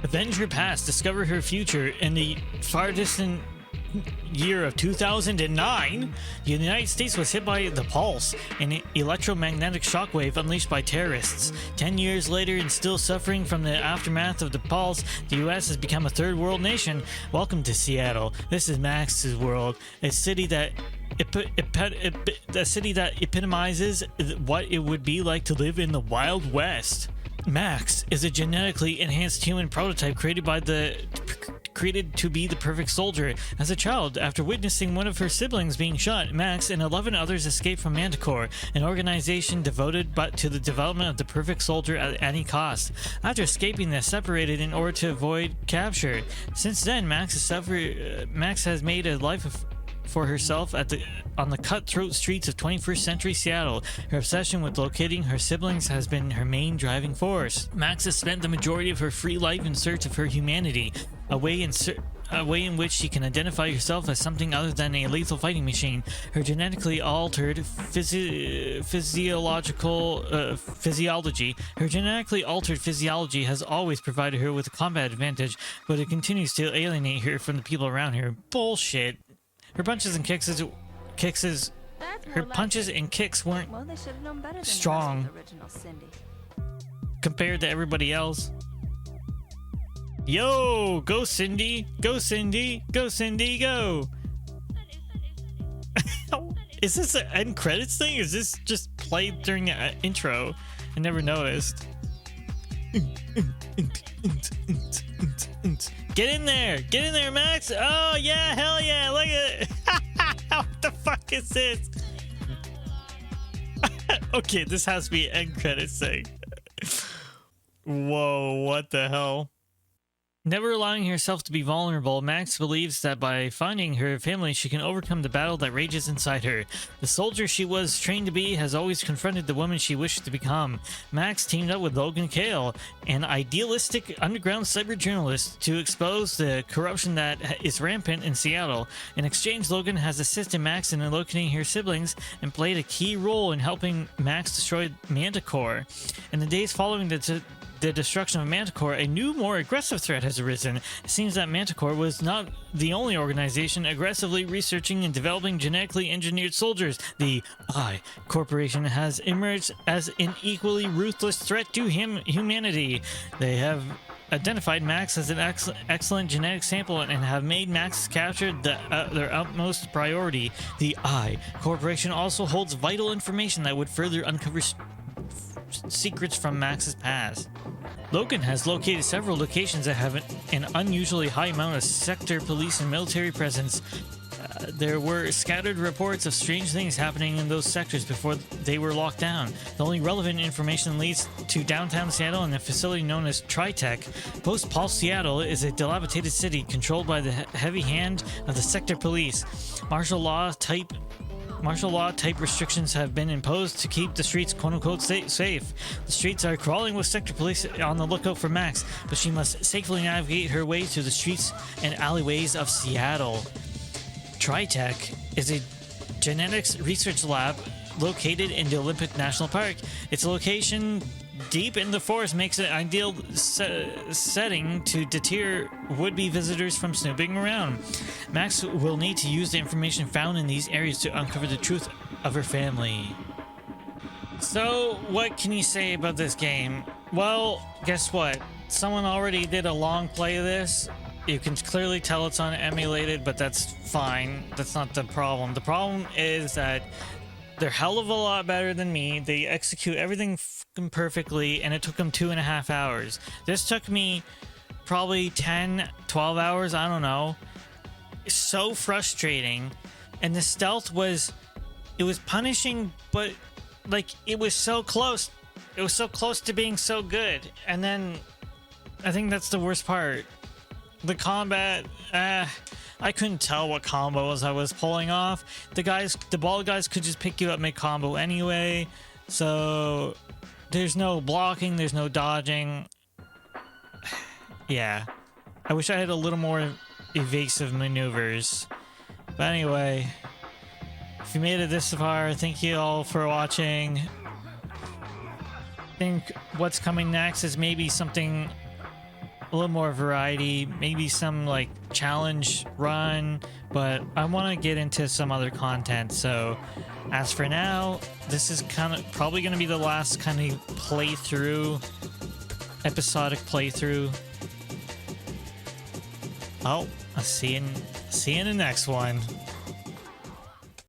Avenge her past, discover her future. In the far distant year of 2009, the United States was hit by the Pulse, an electromagnetic shockwave unleashed by terrorists. 10 years later, and still suffering from the aftermath of the Pulse, the U.S. has become a third world nation. Welcome to Seattle. This is Max's world, a city that epitomizes what it would be like to live in the Wild West. Max is a genetically enhanced human prototype created to be the perfect soldier. As a child, after witnessing one of her siblings being shot, Max and 11 others escaped from Manticore, an organization devoted to the development of the perfect soldier at any cost. After escaping, they separated in order to avoid capture. Since then, Max has made a life for herself on the cutthroat streets of 21st century Seattle. Her obsession with locating her siblings has been her main driving force. Max has spent the majority of her free life in search of her humanity, a way in which she can identify herself as something other than a lethal fighting machine. Her genetically altered physiology has always provided her with a combat advantage, but it continues to alienate her from the people around her. Bullshit. Her punches and kicks weren't strong compared to everybody else. Yo, go Cindy, go Cindy, go Cindy, go. Is this an end credits thing? Is this just played during the intro? I never noticed. Get in there, Max. Oh yeah, hell yeah, look at it. What the fuck is this? Okay, this has to be an end credits thing. Whoa, what the hell? Never allowing herself to be vulnerable, Max believes that by finding her family, she can overcome the battle that rages inside her. The soldier she was trained to be has always confronted the woman she wished to become. Max teamed up with Logan Kale, an idealistic underground cyber journalist, to expose the corruption that is rampant in Seattle. In exchange, Logan has assisted Max in locating her siblings and played a key role in helping Max destroy Manticore. In the days following the destruction of Manticore, a new, more aggressive threat has arisen. It seems that Manticore was not the only organization aggressively researching and developing genetically engineered soldiers. The I Corporation has emerged as an equally ruthless threat to humanity. They have identified Max as an excellent genetic sample and have made Max's capture their utmost priority. The I Corporation also holds vital information that would further uncover secrets from Max's past. Logan has located several locations that have an unusually high amount of sector police and military presence. There were scattered reports of strange things happening in those sectors before they were locked down. The only relevant information leads to downtown Seattle and a facility known as Tritech. Post-Pulse Seattle is a dilapidated city controlled by the heavy hand of the sector police. Martial law type restrictions have been imposed to keep the streets quote-unquote safe. The streets are crawling with sector police on the lookout for Max, but she must safely navigate her way through the streets and alleyways of Seattle. Tritech is a genetics research lab located in the Olympic National Park. Its location deep in the forest makes it an ideal setting to deter would-be visitors from snooping around. Max will need to use the information found in these areas to uncover the truth of her family. So, what can you say about this game? Well, guess what? Someone already did a long play of this. You can clearly tell it's unemulated, but that's fine. That's not the problem. The problem is that they're hell of a lot better than me. They execute everything perfectly, and it took them 2.5 hours. This took me probably 10, 12 hours. I don't know. It's so frustrating. And the stealth was punishing, but like it was so close. It was so close to being so good. And then I think that's the worst part. The combat, I couldn't tell what combos I was pulling off. The bald guys could just pick you up, make combo anyway. So there's no blocking, there's no dodging. Yeah, I wish I had a little more evasive maneuvers. But anyway, if you made it this far, thank you all for watching. I think what's coming next is maybe something a little more variety, maybe some like challenge run, but I want to get into some other content. So as for now, this is kind of probably going to be the last kind of playthrough, episodic playthrough. Oh, I'll see you in the next one.